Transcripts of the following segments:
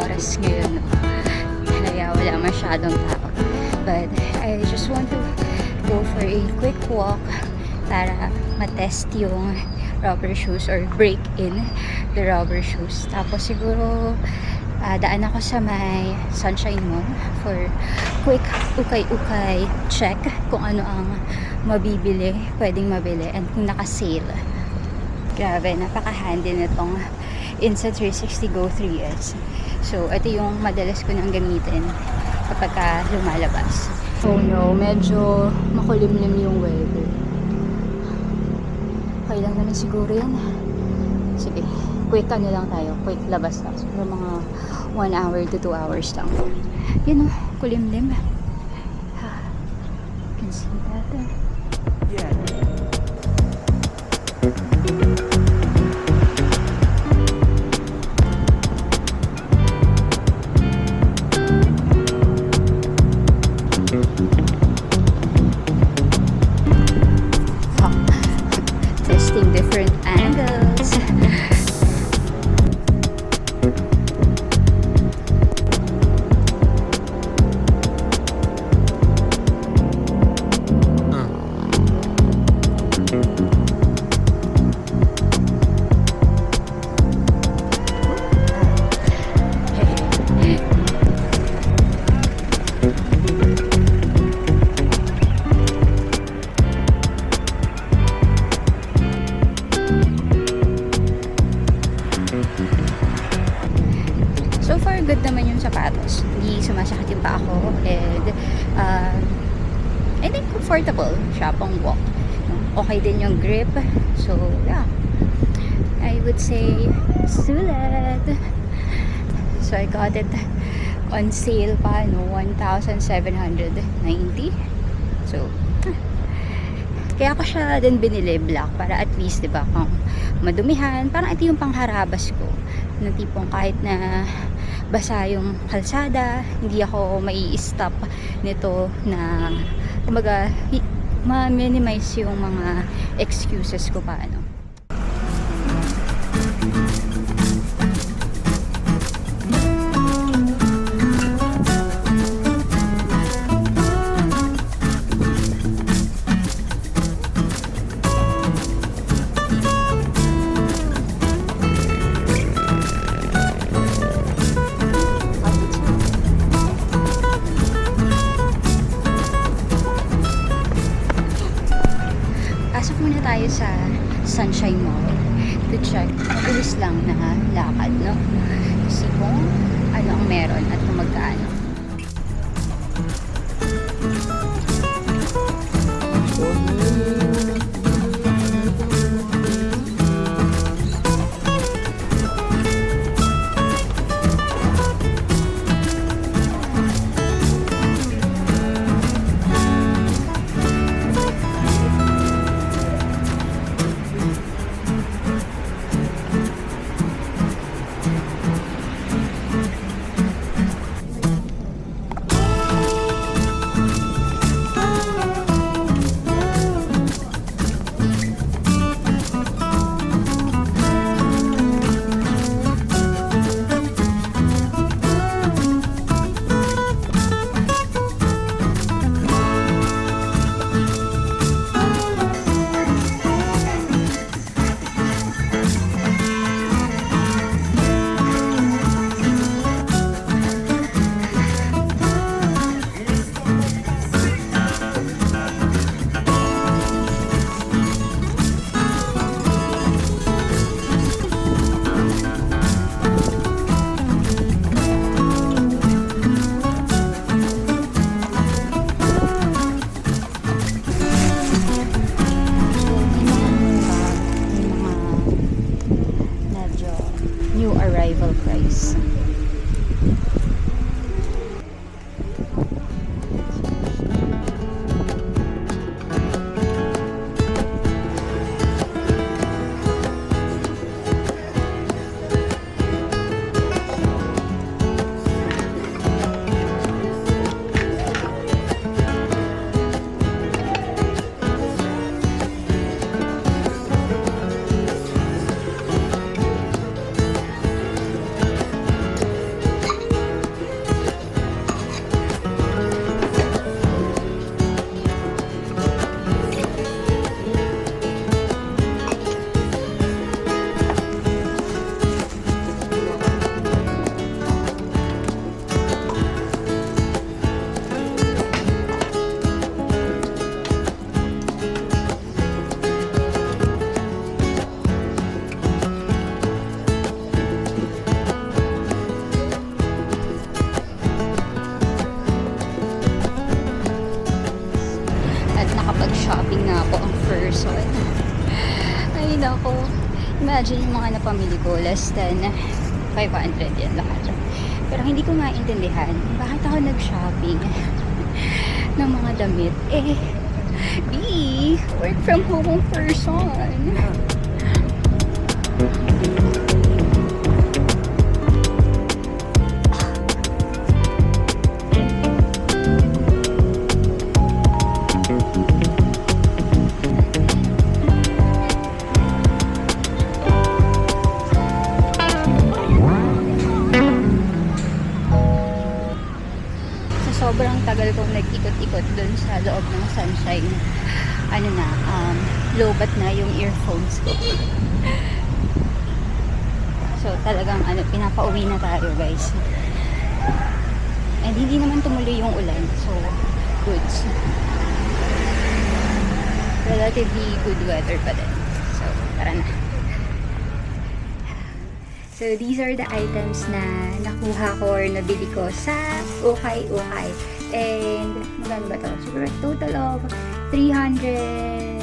oras ngayon, no? Kaya wala masyadong tao. But I just want to go for a quick walk para matest yung rubber shoes or break in the rubber shoes. Tapos siguro daan ako sa may Sunshine Mall for quick ukay-ukay check kung ano ang pwedeng mabili and kung naka-sale. Grabe, napaka-handy nitong Insta360 Go 3S. So, ito yung madalas ko nang gamitin kapag lumalabas. Oh no, medyo makulimlim yung weather. Okay lang naman siguro yan. Sige, quick lang tayo. Quick labas lang. Siguro mga 1 hour to 2 hours lang. Yun o, kulimlim. Can see that there. Yeah. Testing different angles. So far, good naman yung sapatos. Hindi sumasakit yung paa ko. And I think comfortable siya pang walk. Okay din yung grip. So, yeah. I would say, sulit. So, I got it on sale pa, no? 1,790. So, kaya ko siya din binili black para at least, diba, kung madumihan. Parang ito yung pangharabas ko. Na tipong kahit na basa yung kalsada, hindi ako mai-stop nito na kumbaga ma-minimize yung mga excuses ko paano. Pasok muna tayo sa Sunshine Mall to check. Mabilis lang na lakad, no? Kasi kung ano ang meron at kung magkano. imagine yung mga napamili ko, less than 500 yan lahat. Pero hindi ko maintindihan bakit ako nag-shopping ng mga damit. Work from home person. Sobrang tagal kong nag-ikot-ikot dun sa loob ng Sunshine. Lobat na yung earphones ko. So talagang pinapauwi na tayo, guys. And hindi naman tumuloy yung ulan. So, goods. Relatively good weather pa din. So, tara na. So, these are the items na nakuha ko or nabili ko sa Ukay-Ukay. And, magkano ba ito? Siguro total of 372?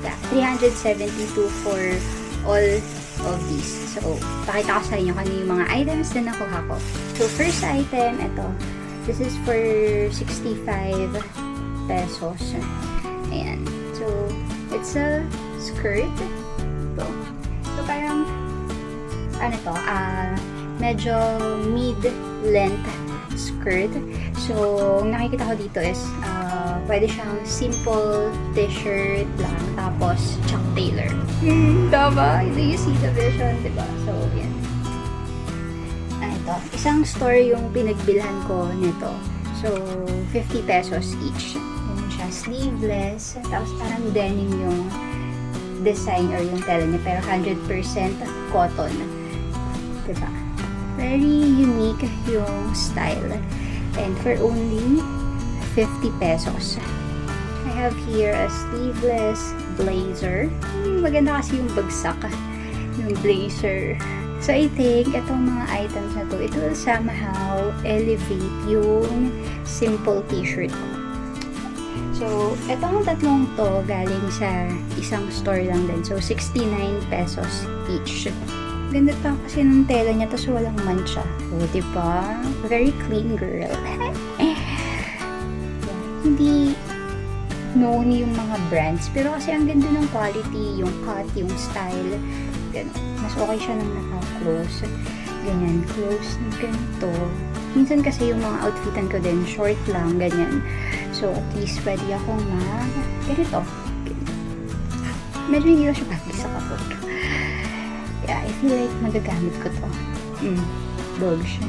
Yeah, 372 for all of these. So, pakita ko sa inyo kung ano yung mga items na nakuha ko. So, first item, ito. This is for 65 pesos. Ayan. So, it's a skirt. Ito. So, parang medyo mid-length skirt. So, ang nakikita ko dito is pwede siyang simple t-shirt lang, tapos Chuck Taylor. Diba? Do you see the vision? Diba? So, yan. Ito. Isang store yung pinagbilhan ko nito. So, 50 pesos each. Yan siya. Sleeveless. Tapos parang denim yung design or yung tela niya. Pero 100% cotton. Diba? Very unique yung style. And for only 50 pesos. I have here a sleeveless blazer. Maganda kasi yung bagsak. Yung blazer. So, I think, itong mga items na to, it will somehow elevate yung simple t-shirt ko. So, itong tatlong to, galing sa isang store lang din. So, 69 pesos each. Ganda pa kasi ng tela niya, tapos walang mancha. O, diba? Very clean girl. Yeah. Hindi known yung mga brands, pero kasi ang ganda ng quality, yung cut, yung style. Ganun. Mas okay siya nang naka-close. Ganyan, close na ganito. Minsan kasi yung mga outfitan ko din, short lang, ganyan. So, at least pwede akong ganito. Medyo hindi lang siya bagay sa kapot. Yeah, I feel like magagamit ko to. Dog siya.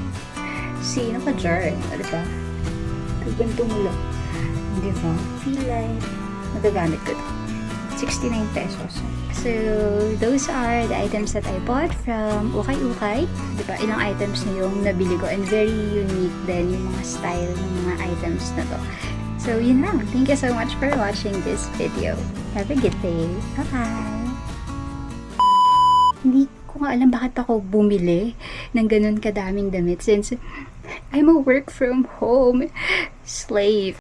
See, naka-jar. Diba? Kaganto mo lang. Diba? Feel like magagamit ko to. 69 pesos. So, those are the items that I bought from Ukay-Ukay. Diba? Ilang items na yung nabili ko. And very unique din yung mga style ng mga items na to. So, yun lang. Thank you so much for watching this video. Have a good day. Bye-bye! Hindi ko nga alam bakit ako bumili ng ganun kadaming damit since I'm a work from home slave.